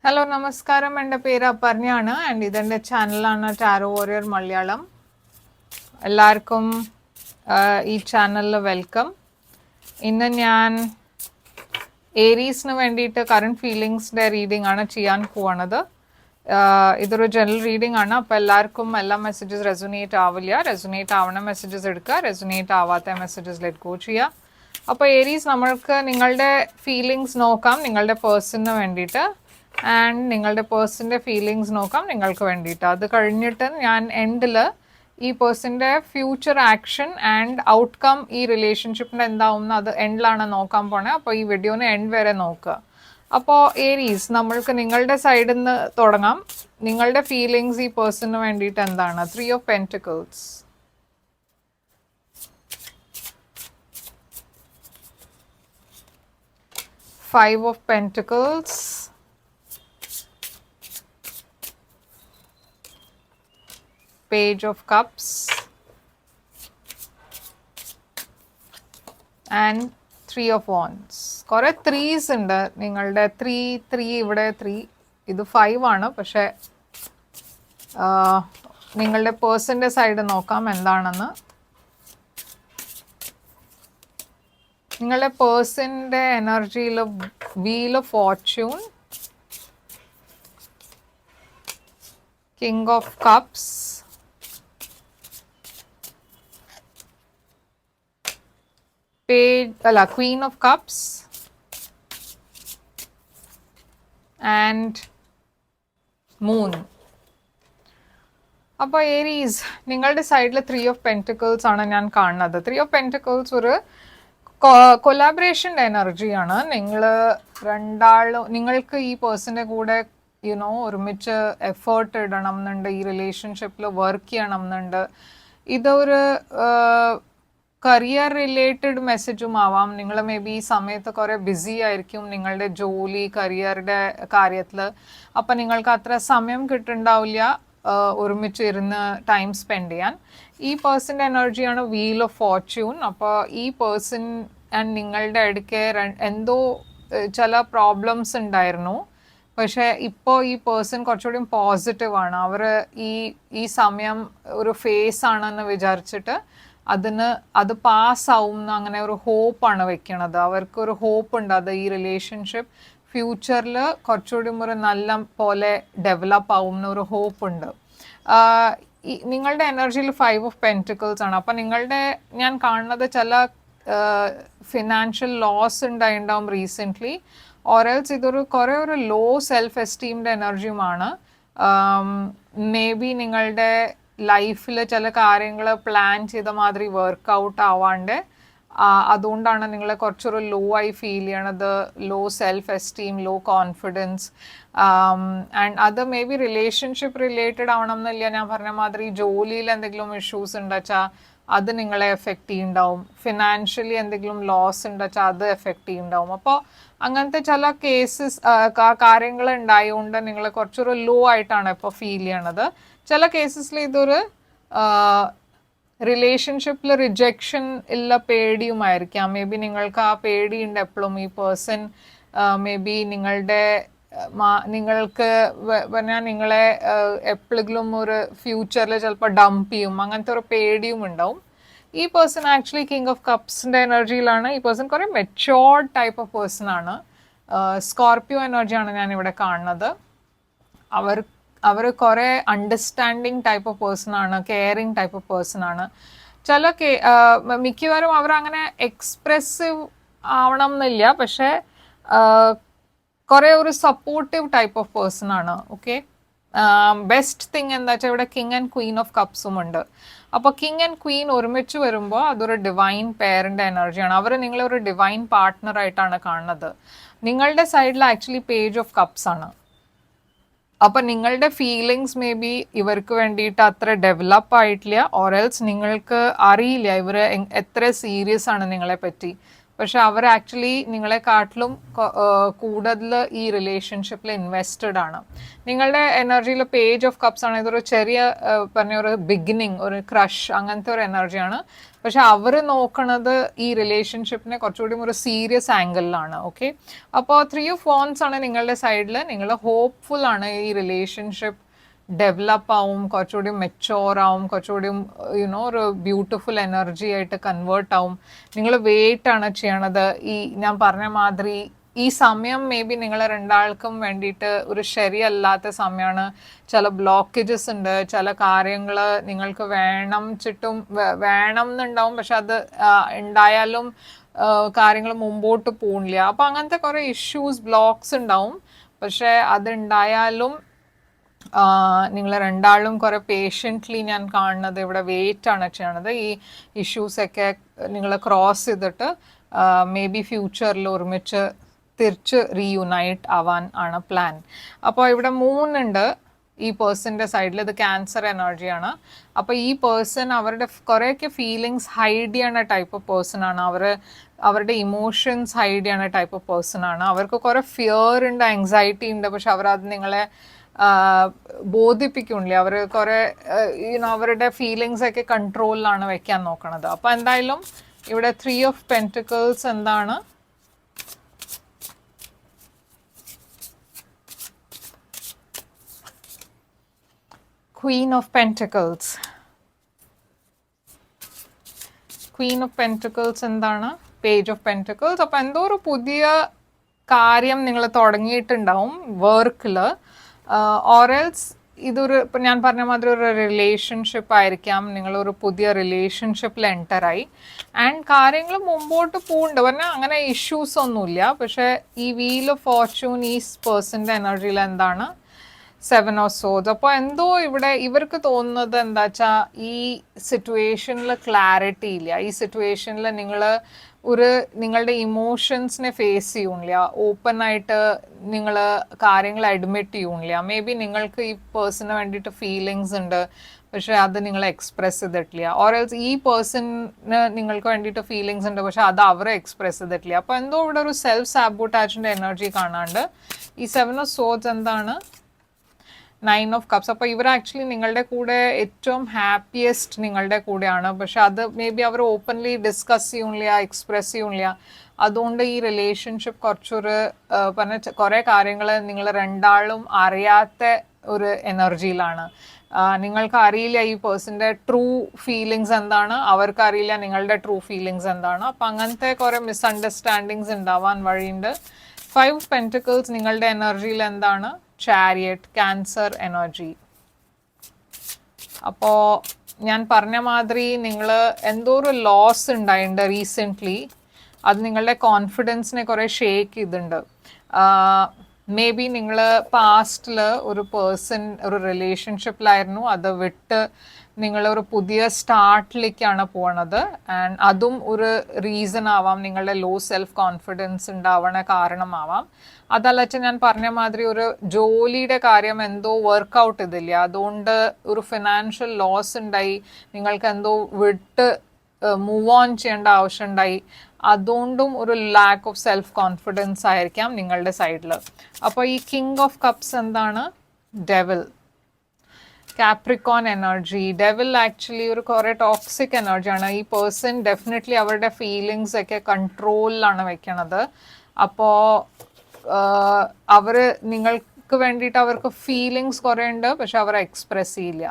Hello നമസ്കാരം, എൻ്റെ പേര് അപർണയാണ് ആൻഡ് ഇതെൻ്റെ ചാനലാണ് ടാരോ വാരിയർ മലയാളം. എല്ലാവർക്കും ഈ ചാനലിൽ വെൽക്കം. ഇന്ന് ഞാൻ ഏരീസിന് വേണ്ടിയിട്ട് കറണ്ട് ഫീലിങ്സിൻ്റെ റീഡിംഗ് ആണ് ചെയ്യാൻ പോകുന്നത്. ഇതൊരു ജനറൽ റീഡിംഗ് ആണ്. അപ്പോൾ എല്ലാവർക്കും എല്ലാ മെസ്സേജസ് റെസൊനേറ്റ് ആവില്ല. റെസൊനേറ്റ് ആവണ മെസ്സേജസ് എടുക്കുക, റെസൊനേറ്റ് ആവാത്ത മെസ്സേജസ് ലെറ്റ് ഗോ ചെയ്യുക. അപ്പോൾ ഏരീസ്, നമ്മൾക്ക് നിങ്ങളുടെ ഫീലിങ്സ് നോക്കാം നിങ്ങളുടെ പേഴ്സണിന് വേണ്ടിയിട്ട്, ആൻഡ് നിങ്ങളുടെ പേഴ്സൻ്റെ ഫീലിങ്സ് നോക്കാം നിങ്ങൾക്ക് വേണ്ടിയിട്ട്. അത് കഴിഞ്ഞിട്ട് ഞാൻ എൻഡിൽ ഈ പേഴ്സൻ്റെ ഫ്യൂച്ചർ ആക്ഷൻ ആൻഡ് ഔട്ട്കം ഈ റിലേഷൻഷിപ്പിൻ്റെ എന്താവുമെന്ന് അത് എൻഡിലാണ് നോക്കാൻ പോണേ. അപ്പോൾ ഈ വീഡിയോന് എൻഡ് വരെ നോക്കുക. അപ്പോൾ ഏരീസ്, നമ്മൾക്ക് നിങ്ങളുടെ സൈഡിൽ നിന്ന് തുടങ്ങാം. നിങ്ങളുടെ ഫീലിങ്സ് ഈ പേഴ്സണിന് വേണ്ടിയിട്ട് എന്താണ്? 3 of Pentacles, Five of Pentacles, Page of Cups, and 3 of Wands. കുറേ ത്രീസ് ഉണ്ട് നിങ്ങളുടെ. ത്രീ ഇവിടെ 3, ഇത് 5 ആണ്. പക്ഷേ നിങ്ങളുടെ പേഴ്സൻ്റെ സൈഡ് നോക്കാം എന്താണെന്ന്. നിങ്ങളുടെ പേഴ്സൻ്റെ എനർജിയിൽ wheel of fortune, king of cups, Queen of Cups, and Moon. അപ്പോൾ ഏരീസ്, നിങ്ങളുടെ സൈഡിൽ 3 of Pentacles ആണ് ഞാൻ കാണുന്നത്. 3 of Pentacles ഒരു കൊലാബറേഷൻ്റെ എനർജിയാണ്. നിങ്ങൾക്ക് ഈ പേഴ്സൻ്റെ കൂടെ ഒരുമിച്ച് എഫേർട്ട് ഇടണം എന്നുണ്ട്, ഈ റിലേഷൻഷിപ്പിൽ വർക്ക് ചെയ്യണം എന്നുണ്ട്. ഇതൊരു കരിയർ റിലേറ്റഡ് മെസ്സേജും ആവാം. നിങ്ങൾ മേ ബി ഈ സമയത്ത് കുറേ ബിസി ആയിരിക്കും നിങ്ങളുടെ ജോലി കരിയറുടെ കാര്യത്തിൽ. അപ്പം നിങ്ങൾക്ക് അത്ര സമയം കിട്ടുന്നുണ്ടാവില്ല ഒരുമിച്ച് ഇരുന്ന് ടൈം സ്പെൻഡ് ചെയ്യാൻ. ഈ പേഴ്സൻ്റെ എനർജിയാണ് വീൽ ഓഫ് ഫോർച്യൂൺ. അപ്പോൾ ഈ പേഴ്സൺ ആൻഡ് നിങ്ങളുടെ ഇടയ്ക്ക് എന്തോ ചില പ്രോബ്ലംസ് ഉണ്ടായിരുന്നു. പക്ഷേ ഇപ്പോൾ ഈ പേഴ്സൺ കുറച്ചുകൂടി പോസിറ്റീവാണ്. അവർ ഈ സമയം ഒരു ഫേസ് ആണെന്ന് വിചാരിച്ചിട്ട് അത് പാസ്സാവും അങ്ങനെ ഒരു ഹോപ്പാണ് വെക്കണത്. അവർക്കൊരു ഹോപ്പ് ഉണ്ട്, അത് ഈ റിലേഷൻഷിപ്പ് ഫ്യൂച്ചറിൽ കുറച്ചുകൂടി ഒരു നല്ല പോലെ ഡെവലപ്പ് ആവും എന്നൊരു ഹോപ്പ് ഉണ്ട്. നിങ്ങളുടെ എനർജിയിൽ 5 of Pentacles ആണ്. അപ്പം ഞാൻ കാണുന്നത് ചില ഫിനാൻഷ്യൽ ലോസ് ഉണ്ടാവും റീസെൻ്റ്ലി, ഓറൽസ് ഇതൊരു കുറേ ഒരു ലോ സെൽഫ് എസ്റ്റീമിൻ്റെ എനർജിയുമാണ്. മേ ബി നിങ്ങളുടെ ലൈഫിൽ ചില കാര്യങ്ങൾ പ്ലാൻ ചെയ്ത മാതിരി വർക്കൗട്ട് ആവാണ്ട് അതുകൊണ്ടാണ് നിങ്ങളെ കുറച്ചൊരു ലോ ആയി ഫീൽ ചെയ്യണത്. Low self esteem, low confidence. And അത് മേ ബി റിലേഷൻഷിപ്പ് റിലേറ്റഡ് ആവണം എന്നില്ല. ഞാൻ പറഞ്ഞ മാതിരി ജോലിയിൽ എന്തെങ്കിലും ഇഷ്യൂസ് ഉണ്ടെച്ചാൽ അത് നിങ്ങളെ എഫക്റ്റ് ചെയ്യുന്നുണ്ടാവും. ഫിനാൻഷ്യലി എന്തെങ്കിലും ലോസ് ഉണ്ടെച്ചാൽ അത് എഫക്റ്റ് ചെയ്യുന്നുണ്ടാവും. അപ്പോൾ അങ്ങനത്തെ ചില കേസസ് കാര്യങ്ങൾ ഉണ്ടായതുകൊണ്ട് നിങ്ങൾ കുറച്ചൊരു ലോ ആയിട്ടാണ് ഇപ്പോൾ ഫീൽ ചെയ്യണത്. ചില കേസസിൽ ഇതൊരു റിലേഷൻഷിപ്പിൽ റിജക്ഷൻ ഉള്ള പേടിയുമായിരിക്കാം. മേ ബി നിങ്ങൾക്ക് ആ പേടിയുണ്ട് എപ്പോഴും. ഈ പേഴ്സൺ മേ ബി നിങ്ങൾക്ക് പറഞ്ഞാൽ നിങ്ങളെ എപ്പോഴെങ്കിലും ഒരു ഫ്യൂച്ചറിൽ ചിലപ്പോൾ ഡംപ് ചെയ്യും, അങ്ങനത്തെ ഒരു പേടിയും ഉണ്ടാവും. ഈ പേഴ്സൺ ആക്ച്വലി കിങ് ഓഫ് കപ്സിൻ്റെ എനർജിയിലാണ്. ഈ പേഴ്സൺ കുറേ മെച്യോർഡ് ടൈപ്പ് ഓഫ് പേഴ്സൺ ആണ്. സ്കോർപ്പിയോ എനർജിയാണ് ഞാനിവിടെ കാണുന്നത്. അവർ കുറേ അണ്ടർസ്റ്റാൻഡിങ് ടൈപ്പ് ഓഫ് പേഴ്സൺ ആണ്, കെയറിങ് ടൈപ്പ് ഓഫ് പേഴ്സൺ ആണ്. മിക്കവാറും അവർ അങ്ങനെ എക്സ്പ്രസീവ് ആവണം എന്നില്ല, പക്ഷേ കുറേ ഒരു സപ്പോർട്ടീവ് ടൈപ്പ് ഓഫ് പേഴ്സൺ ആണ്. ഓക്കെ, ബെസ്റ്റ് തിങ് എന്താ വെച്ചാൽ ഇവിടെ കിങ് ആൻഡ് ക്വീൻ ഓഫ് കപ്സും ഉണ്ട്. അപ്പോൾ കിങ് ആൻഡ് ക്വീൻ ഒരുമിച്ച് വരുമ്പോൾ അതൊരു ഡിവൈൻ പെയറിൻ്റെ എനർജിയാണ്. അവർ നിങ്ങളൊരു ഡിവൈൻ പാർട്ട്ണറായിട്ടാണ് കാണുന്നത്. നിങ്ങളുടെ സൈഡിൽ ആക്ച്വലി പേജ് ഓഫ് കപ്സ് ആണ്. അപ്പം നിങ്ങളുടെ ഫീലിങ്സ് മേ ബി ഇവർക്ക് വേണ്ടിയിട്ട് അത്ര ഡെവലപ്പ് ആയിട്ടില്ല, ഓർ എൽസ് നിങ്ങൾക്ക് അറിയില്ല ഇവർ എത്ര സീരിയസ് ആണ് നിങ്ങളെ പറ്റി. പക്ഷെ അവർ ആക്ച്വലി നിങ്ങളെക്കാട്ടിലും കൂടുതൽ ഈ റിലേഷൻഷിപ്പിൽ ഇൻവെസ്റ്റഡ് ആണ്. നിങ്ങളുടെ എനർജിയിൽ പേജ് ഓഫ് കപ്സ് ആണ്, ഇതൊരു ചെറിയ പറഞ്ഞ ഒരു ബിഗിനിങ്, ഒരു ക്രഷ്, അങ്ങനത്തെ ഒരു എനർജിയാണ്. പക്ഷെ അവർ നോക്കണത് ഈ റിലേഷൻഷിപ്പിനെ കുറച്ചുകൂടി ഒരു സീരിയസ് ആംഗിളിലാണ്. ഓക്കെ, അപ്പോൾ 3 ഓഫ് വാൻഡ്സ് ആണ് നിങ്ങളുടെ സൈഡിൽ. നിങ്ങൾ ഹോപ്പ്ഫുൾ ആണ് ഈ റിലേഷൻഷിപ്പ് ഡെവലപ്പ് ആവും, കുറച്ചുകൂടി മെച്ചോർ ആവും, കുറച്ചുകൂടി യുനോ ഒരു ബ്യൂട്ടിഫുൾ എനർജി ആയിട്ട് കൺവേർട്ട് ആവും. നിങ്ങൾ വെയിറ്റ് ആണ് ചെയ്യണത്. ഈ ഞാൻ പറഞ്ഞ മാതിരി ഈ സമയം മേ ബി നിങ്ങളെ രണ്ടാൾക്കും വേണ്ടിയിട്ട് ഒരു ശരിയല്ലാത്ത സമയമാണ്. ചില ബ്ലോക്കേജസ് ഉണ്ട്, ചില കാര്യങ്ങൾ നിങ്ങൾക്ക് വേണം എന്നുണ്ടാവും, പക്ഷെ അത് ഉണ്ടായാലും കാര്യങ്ങൾ മുമ്പോട്ട് പോകില്ല. അപ്പം അങ്ങനത്തെ കുറേ ഇഷ്യൂസ്, ബ്ലോക്സ് ഉണ്ടാവും. പക്ഷെ അതുണ്ടായാലും നിങ്ങൾ രണ്ടാളും കുറേ പേഷ്യൻ്റ്ലി ഞാൻ കാണുന്നത് ഇവിടെ വെയിറ്റ് ആണ് ചെയ്യണത്. ഈ ഇഷ്യൂസൊക്കെ നിങ്ങൾ ക്രോസ് ചെയ്തിട്ട് മേ ബി ഫ്യൂച്ചറിൽ ഒരുമിച്ച് തിരിച്ച് റീയുണൈറ്റ് ആവാൻ ആണ് പ്ലാൻ. അപ്പോൾ ഇവിടെ 3 ഉണ്ട് ഈ പേഴ്സൻ്റെ സൈഡിൽ. ഇത് ക്യാൻസർ എനർജിയാണ്. അപ്പോൾ ഈ പേഴ്സൺ അവരുടെ കുറേയൊക്കെ ഫീലിങ്സ് ഹൈഡ് ചെയ്യണ ടൈപ്പ് ഓഫ് പേഴ്സൺ ആണ്. അവരുടെ ഇമോഷൻസ് ഹൈഡ് ചെയ്യണ ടൈപ്പ് ഓഫ് പേഴ്സൺ ആണ്. അവർക്ക് കുറേ ഫിയർ ഉണ്ട്, ആങ്സൈറ്റി ഉണ്ട്, പക്ഷെ അവരത് നിങ്ങളെ ബോധിപ്പിക്കുന്നില്ല. അവർ കുറേ അവരുടെ ഫീലിങ്സ് ഒക്കെ കൺട്രോളിലാണ് വെക്കാൻ നോക്കണത്. അപ്പോൾ എന്തായാലും ഇവിടെ 3 ഓഫ് പെൻറ്റിക്കിൾസ് എന്താണ്? Queen of pentacles. Queen of pentacles എന്താണ്? Page of pentacles. അപ്പോൾ എന്തോ ഒരു പുതിയ കാര്യം നിങ്ങൾ തുടങ്ങിയിട്ടുണ്ടാവും വർക്കിൽ. ഓറൽസ് ഇതൊരു ഇപ്പം ഞാൻ പറഞ്ഞ മാതിരി ഒരു റിലേഷൻഷിപ്പ് ആയിരിക്കാം. നിങ്ങളൊരു പുതിയ റിലേഷൻഷിപ്പിൽ എൻ്ററായി ആൻഡ് കാര്യങ്ങൾ മുമ്പോട്ട് പോകുന്നുണ്ട്. പറഞ്ഞാൽ അങ്ങനെ ഇഷ്യൂസ് ഒന്നുമില്ല. പക്ഷേ ഈ വീൽ ഓഫ് ഫോർച്യൂൺ ഈ പേഴ്സൻ്റെ എനർജിയിൽ എന്താണ്? 7 ഓഫ് സോഡ്സ്. അപ്പോൾ എന്തോ ഇവിടെ ഇവർക്ക് തോന്നുന്നത് എന്താ വെച്ചാൽ ഈ സിറ്റുവേഷനിൽ ക്ലാരിറ്റി ഇല്ല. ഈ സിറ്റുവേഷനിൽ നിങ്ങളുടെ ഇമോഷൻസിനെ ഫേസ് ചെയ്യണില്ല, ഓപ്പണായിട്ട് നിങ്ങൾ കാര്യങ്ങൾ അഡ്മിറ്റ് ചെയ്യണില്ല. മേ ബി നിങ്ങൾക്ക് ഈ പേഴ്സണിന് വേണ്ടിയിട്ട് ഫീലിങ്സ് ഉണ്ട്, പക്ഷെ അത് നിങ്ങൾ എക്സ്പ്രസ് ചെയ്തിട്ടില്ല. ഓറൽസ് ഈ പേഴ്സണിന് നിങ്ങൾക്ക് വേണ്ടിയിട്ട് ഫീലിങ്സ് ഉണ്ട്, പക്ഷെ അത് അവരെ എക്സ്പ്രസ് ചെയ്തിട്ടില്ല. അപ്പോൾ എന്തോ ഇവിടെ ഒരു സെൽഫ് സാബോട്ടാജിൻ്റെ എനർജി കാണാണ്ട്. ഈ 7 ഓഫ് സോഡ്സ് എന്താണ്? 9 ഓഫ് കപ്സ്. അപ്പോൾ ഇവർ ആക്ച്വലി നിങ്ങളുടെ കൂടെ ഏറ്റവും ഹാപ്പിയസ്റ്റ് നിങ്ങളുടെ കൂടെയാണ്. പക്ഷെ അത് മേ ബി അവർ ഓപ്പൺലി ഡിസ്കസ് ചെയ്യണില്ല, എക്സ്പ്രസ് ചെയ്യണില്ല. അതുകൊണ്ട് ഈ റിലേഷൻഷിപ്പ് കുറച്ചൊരു പറഞ്ഞ കുറേ കാര്യങ്ങൾ നിങ്ങൾ രണ്ടാളും അറിയാത്ത ഒരു എനർജിയിലാണ്. നിങ്ങൾക്ക് അറിയില്ല ഈ പേഴ്സൻ്റെ ട്രൂ ഫീലിങ്സ് എന്താണ്, അവർക്കറിയില്ല നിങ്ങളുടെ ട്രൂ ഫീലിങ്സ് എന്താണ്. അപ്പം അങ്ങനത്തെ കുറേ മിസ്അണ്ടർസ്റ്റാൻഡിങ്സ് ഉണ്ടാവാൻ വഴിയുണ്ട്. 5 ഓഫ് പെൻറ്റിക്കിൾസ് നിങ്ങളുടെ എനർജിയിൽ എന്താണ്? Chariot, cancer energy. അപ്പോൾ ഞാൻ പറഞ്ഞ മാതിരി നിങ്ങൾ എന്തോ ഒരു ലോസ് ഉണ്ടായിട്ടുണ്ട് റീസെൻ്റ്ലി. അത് നിങ്ങളുടെ കോൺഫിഡൻസിനെ കുറേ ഷേക്ക് ചെയ്തിട്ടുണ്ട്. മേ ബി നിങ്ങൾ പാസ്റ്റിൽ ഒരു പേഴ്സൺ ഒരു റിലേഷൻഷിപ്പിലായിരുന്നു, അത് വിട്ട് നിങ്ങളൊരു പുതിയ സ്റ്റാർട്ടിലേക്കാണ് പോണത്. ആൻഡ് അതും ഒരു റീസൺ ആവാം, നിങ്ങളുടെ ലോ സെൽഫ് കോൺഫിഡൻസ് ഉണ്ടാവണ കാരണമാവാം. അതല്ല ഞാൻ പറഞ്ഞ മാതിരി ഒരു ജോലിയുടെ കാര്യം എന്തോ വർക്കൗട്ട് ചെയ്തില്ല, അതുകൊണ്ട് ഒരു ഫിനാൻഷ്യൽ ലോസ് ഉണ്ടായി, നിങ്ങൾക്ക് എന്തോ വിട്ട് മൂവ് ഓൺ ചെയ്യേണ്ട ആവശ്യമുണ്ടായി. അതുകൊണ്ടും ഒരു ലാക്ക് ഓഫ് സെൽഫ് കോൺഫിഡൻസ് ആയിരിക്കാം നിങ്ങളുടെ സൈഡിൽ. അപ്പോൾ ഈ കിങ് ഓഫ് കപ്സ് എന്താണ്? Devil, Capricorn energy. Devil actually ഒരു കുറേ ടോക്സിക് എനർജിയാണ്. ഈ പേഴ്സൺ ഡെഫിനറ്റ്ലി അവരുടെ ഫീലിങ്സ് ഒക്കെ കൺട്രോളിലാണ് വെക്കണത്. അപ്പോൾ അവർ നിങ്ങൾക്ക് വേണ്ടിയിട്ട് അവർക്ക് ഫീലിങ്സ് കുറേ ഉണ്ട്, പക്ഷെ അവർ എക്സ്പ്രസ് ചെയ്യില്ല.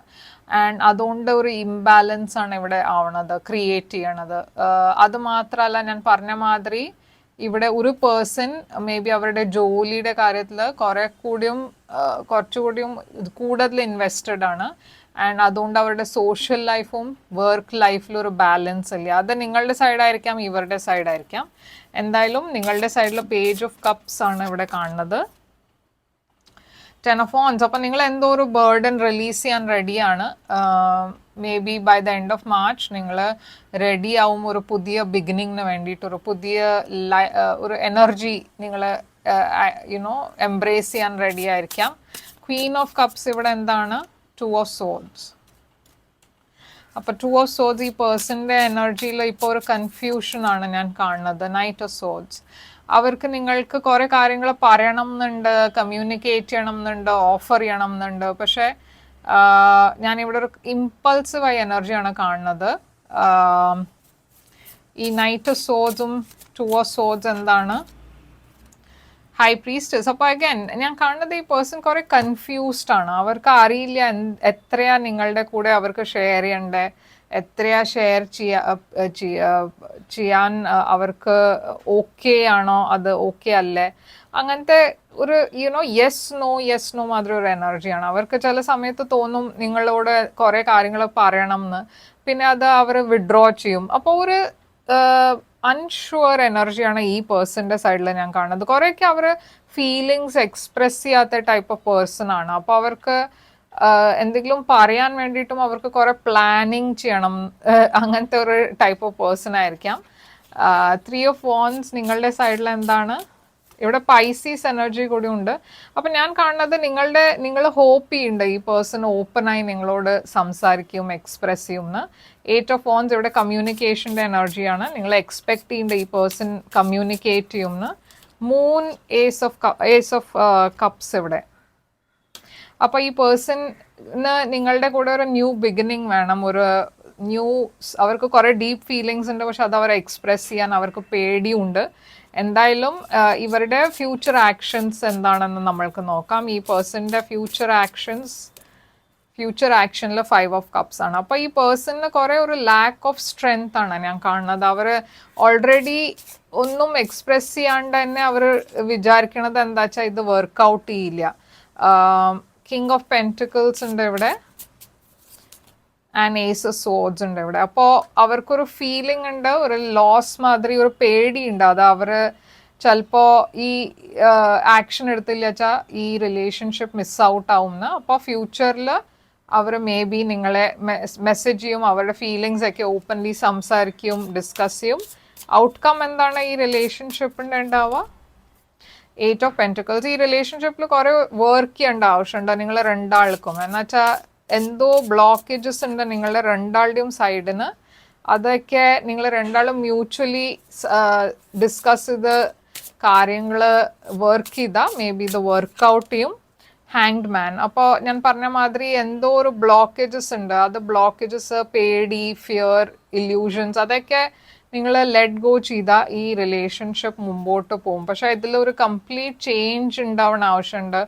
ആൻഡ് അതുകൊണ്ട് ഒരു ഇംബാലൻസ് ആണ് ഇവിടെ ആവണത്, ക്രിയേറ്റ് ചെയ്യണത്. അത് മാത്രമല്ല ഞാൻ പറഞ്ഞ മാതിരി ഇവിടെ ഒരു പേഴ്സൺ മേ ബി അവരുടെ ജോലിയുടെ കാര്യത്തിൽ കുറച്ചുകൂടിയും കൂടുതൽ ഇൻവെസ്റ്റഡ് ആണ്. ആൻഡ് അതുകൊണ്ട് അവരുടെ സോഷ്യൽ ലൈഫും വർക്ക് ലൈഫിലും ഒരു ബാലൻസ് ഇല്ല. അത് നിങ്ങളുടെ സൈഡായിരിക്കാം, ഇവരുടെ സൈഡായിരിക്കാം. എന്തായാലും നിങ്ങളുടെ സൈഡിൽ പേജ് ഓഫ് കപ്സ് ആണ് ഇവിടെ കാണുന്നത്. 10 ഓഫ് വാൻഡ്സ്. അപ്പം നിങ്ങൾ എന്തോ ഒരു ബേർഡൻ റിലീസ് ചെയ്യാൻ റെഡിയാണ്. May be by the end of March നിങ്ങൾ റെഡി ആവും ഒരു പുതിയ ബിഗിനിങ്ങിന് വേണ്ടിയിട്ട്, ഒരു പുതിയ ഒരു എനർജി നിങ്ങൾ എംബ്രേസ് ചെയ്യാൻ റെഡി ആയിരിക്കാം. ക്വീൻ ഓഫ് കപ്സ് ഇവിടെ എന്താണ്? 2 ഓഫ് സോഡ്സ്. അപ്പോൾ 2 ഓഫ് സോഡ്സ് ഈ പേഴ്സൻ്റെ എനർജിയിൽ ഇപ്പോൾ ഒരു കൺഫ്യൂഷനാണ് ഞാൻ കാണുന്നത്. നൈറ്റ് ഓഫ് സോഡ്സ് അവർക്ക് നിങ്ങൾക്ക് കുറേ കാര്യങ്ങൾ പറയണം എന്നുണ്ട്, കമ്മ്യൂണിക്കേറ്റ് ചെയ്യണം എന്നുണ്ട്, ഓഫർ ചെയ്യണം എന്നുണ്ട്. പക്ഷേ ഞാനിവിടെ ഒരു ഇമ്പൾസീവായ എനർജിയാണ് കാണുന്നത്. ഈ നൈറ്റ് ഓഫ് സോഡ്സും 2 ഓഫ് സോഡ്സ് എന്താണ്? High priestess. അപ്പോൾ അഗൈൻ ഞാൻ കാണുന്നത് ഈ പേഴ്സൺ കുറേ കൺഫ്യൂസ്ഡ് ആണ്. അവർക്ക് അറിയില്ല എത്രയാ നിങ്ങളുടെ കൂടെ അവർക്ക് ഷെയർ ചെയ്യണ്ടേ, എത്രയാ ഷെയർ ചെയ്യാൻ അവർക്ക് ഓക്കെ ആണോ, അത് ഓക്കെ അല്ലേ, അങ്ങനത്തെ ഒരു യെസ് നോ മാതിരി ഒരു എനർജിയാണ്. അവർക്ക് ചില സമയത്ത് തോന്നും നിങ്ങളോട് കുറേ കാര്യങ്ങൾ പറയണം എന്ന്, പിന്നെ അത് അവർ വിഡ്രോ ചെയ്യും. അപ്പോൾ ഒരു അൺഷുവർ എനർജിയാണ് ഈ പേഴ്സൻ്റെ സൈഡിൽ ഞാൻ കാണുന്നത്. കുറേയൊക്കെ അവർ ഫീലിങ്സ് എക്സ്പ്രസ് ചെയ്യാത്ത ടൈപ്പ് ഓഫ് പേഴ്സൺ ആണ്. അപ്പോൾ അവർക്ക് എന്തെങ്കിലും പറയാൻ വേണ്ടിയിട്ടും അവർക്ക് കുറേ പ്ലാനിങ് ചെയ്യണം, അങ്ങനത്തെ ഒരു ടൈപ്പ് ഓഫ് പേഴ്സൺ ആയിരിക്കാം. 3 ഓഫ് വാൻഡ്സ് നിങ്ങളുടെ സൈഡിൽ എന്താണ്? ഇവിടെ പൈസീസ് എനർജി കൂടി ഉണ്ട്. അപ്പം ഞാൻ കാണുന്നത് നിങ്ങൾ ഹോപ്പ് ചെയ്യുന്നുണ്ട് ഈ പേഴ്സൺ ഓപ്പണായി നിങ്ങളോട് സംസാരിക്കും, എക്സ്പ്രസ് ചെയ്യും എന്ന്. 8 ഓഫ് വാൻഡ്സ് ഇവിടെ കമ്മ്യൂണിക്കേഷൻ്റെ എനർജിയാണ്. നിങ്ങൾ എക്സ്പെക്ട് ചെയ്യുന്നുണ്ട് ഈ പേഴ്സൺ കമ്മ്യൂണിക്കേറ്റ് ചെയ്യുമെന്ന്. മൂൺ, ഏസ് ഓഫ് കപ്സ് ഇവിടെ. അപ്പോൾ ഈ പേഴ്സണിന് നിങ്ങളുടെ കൂടെ ഒരു ന്യൂ ബിഗിനിങ് വേണം, ഒരു അവർക്ക് കുറേ ഡീപ്പ് ഫീലിങ്സ് ഉണ്ട്, പക്ഷെ അത് അവർ എക്സ്പ്രസ് ചെയ്യാൻ അവർക്ക് പേടിയുണ്ട്. എന്തായാലും ഇവരുടെ ഫ്യൂച്ചർ ആക്ഷൻസ് എന്താണെന്ന് നമ്മൾക്ക് നോക്കാം. ഈ പേഴ്സണിൻ്റെ ഫ്യൂച്ചർ ആക്ഷനിൽ 5 ഓഫ് കപ്സ് ആണ്. അപ്പോൾ ഈ പേഴ്സണിന് കുറേ ഒരു ലാക്ക് ഓഫ് സ്ട്രെങ്ത് ആണ് ഞാൻ കാണുന്നത്. അവർ ഓൾറെഡി ഒന്നും എക്സ്പ്രസ് ചെയ്യാണ്ട് തന്നെ അവർ വിചാരിക്കണത് എന്താ വെച്ചാൽ ഇത് വർക്കൗട്ട് ചെയ്യില്ല. കിങ് ഓഫ് പെൻറ്റിക്കിൾസ് ഉണ്ട് ഇവിടെ, ആൻഡ് ഏസ് ഓഫ് സോഡ്സ് ഉണ്ട് ഇവിടെ. അപ്പോൾ അവർക്കൊരു ഫീലിംഗ് ഉണ്ട്, ഒരു ലോസ് മാതിരി ഒരു പേടിയുണ്ട്. അത് അവർ ചിലപ്പോൾ ഈ ആക്ഷൻ എടുത്തില്ല വെച്ചാൽ ഈ റിലേഷൻഷിപ്പ് മിസ് ഔട്ട് ആവുമെന്ന്. അപ്പോൾ ഫ്യൂച്ചറിൽ അവർ മേ ബി നിങ്ങളെ മെസ്സേജ് ചെയ്യും, അവരുടെ ഫീലിങ്സ് ഒക്കെ ഓപ്പൺലി സംസാരിക്കും, ഡിസ്കസ് ചെയ്യും. ഔട്ട്കം എന്താണ് ഈ റിലേഷൻഷിപ്പിൻ്റെ ഉണ്ടാവുക? 8 ഓഫ് പെൻറ്റിക്കിൾസ്. ഈ റിലേഷൻഷിപ്പിൽ കുറേ വർക്ക് ചെയ്യേണ്ട ആവശ്യമുണ്ട് നിങ്ങൾ രണ്ടാൾക്കും. എന്നുവെച്ചാൽ എന്തോ ബ്ലോക്കേജസ് ഉണ്ട് നിങ്ങളുടെ രണ്ടാളുടെയും സൈഡിന്. അതൊക്കെ നിങ്ങൾ രണ്ടാളും മ്യൂച്വലി ഡിസ്കസ് ചെയ്ത് കാര്യങ്ങൾ വർക്ക് ചെയ്താൽ മേ ബി ഇത് വർക്കൗട്ട് ചെയ്യും. Hanged man. അപ്പോൾ ഞാൻ പറഞ്ഞ മാതിരി എന്തോ ഒരു ബ്ലോക്കേജസ് ഉണ്ട്. അത് ബ്ലോക്കേജസ് പേടി, ഫിയർ, ഇല്യൂഷൻസ്, അതൊക്കെ നിങ്ങൾ ലെറ്റ് ഗോ ചെയ്താൽ ഈ റിലേഷൻഷിപ്പ് മുമ്പോട്ട് പോകും. പക്ഷേ ഇതിലൊരു കംപ്ലീറ്റ് ചേഞ്ച് ഉണ്ടാവണ ആവശ്യമുണ്ട്.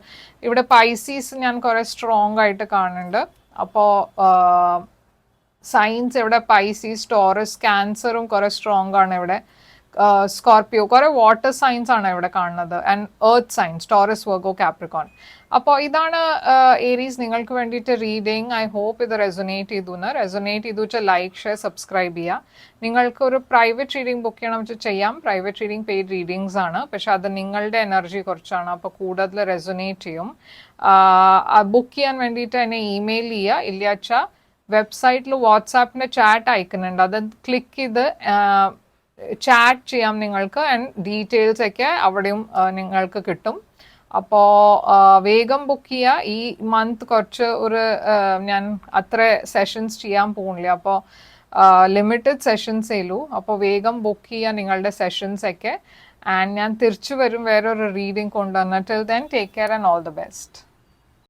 ഇവിടെ പൈസീസ് ഞാൻ കുറേ സ്ട്രോങ് ആയിട്ട് കാണുന്നുണ്ട്. അപ്പോൾ സൈൻസ് ഇവിടെ പൈസീസ്, ടോറസ്, ക്യാൻസറും കുറേ സ്ട്രോങ് ആണ് ഇവിടെ. സ്കോർപ്പിയോ, കുറേ വാട്ടർ സൈൻസ് ആണ് ഇവിടെ കാണുന്നത്. And earth signs, Taurus, Virgo, Capricorn. അപ്പോൾ ഇതാണ് ഏരീസ് നിങ്ങൾക്ക് വേണ്ടിയിട്ട് റീഡിങ്. ഐ ഹോപ്പ് ഇത് റെസൊനേറ്റ് ചെയ്തു വെച്ചാൽ ലൈക്ക്, ഷെയർ, സബ്സ്ക്രൈബ് ചെയ്യുക. നിങ്ങൾക്ക് ഒരു പ്രൈവറ്റ് റീഡിംഗ് ബുക്ക് ചെയ്യണം വെച്ചാൽ ചെയ്യാം. പ്രൈവറ്റ് റീഡിംഗ് പെയ്ഡ് റീഡിങ്സ് ആണ്, പക്ഷെ അത് നിങ്ങളുടെ എനർജി കുറച്ചാണ്, അപ്പോൾ കൂടുതൽ റെസൊനേറ്റ് ചെയ്യും. ബുക്ക് ചെയ്യാൻ വേണ്ടിയിട്ട് എന്നെ ഇമെയിൽ ചെയ്യുക. ഇല്ല വെച്ചാൽ വെബ്സൈറ്റിൽ വാട്സാപ്പിൻ്റെ ചാറ്റ് അയക്കുന്നുണ്ട്, അത് ക്ലിക്ക് ചെയ്ത് ചാറ്റ് ചെയ്യാം നിങ്ങൾക്ക്. ആൻഡ് ഡീറ്റെയിൽസ് ഒക്കെ അവിടെയും നിങ്ങൾക്ക് കിട്ടും. അപ്പോൾ വേഗം ബുക്ക് ചെയ്യുക. ഈ മന്ത് കുറച്ച് ഞാൻ അത്ര സെഷൻസ് ചെയ്യാൻ പോകുന്നില്ല, അപ്പോൾ ലിമിറ്റഡ് സെഷൻസേ ഉള്ളൂ. അപ്പോൾ വേഗം ബുക്ക് ചെയ്യുക നിങ്ങളുടെ സെഷൻസ് ഒക്കെ. ആൻഡ് ഞാൻ തിരിച്ചു വരും വേറൊരു റീഡിംഗ് കൊണ്ടുവന്നിട്ട്. Till then take care and all the best.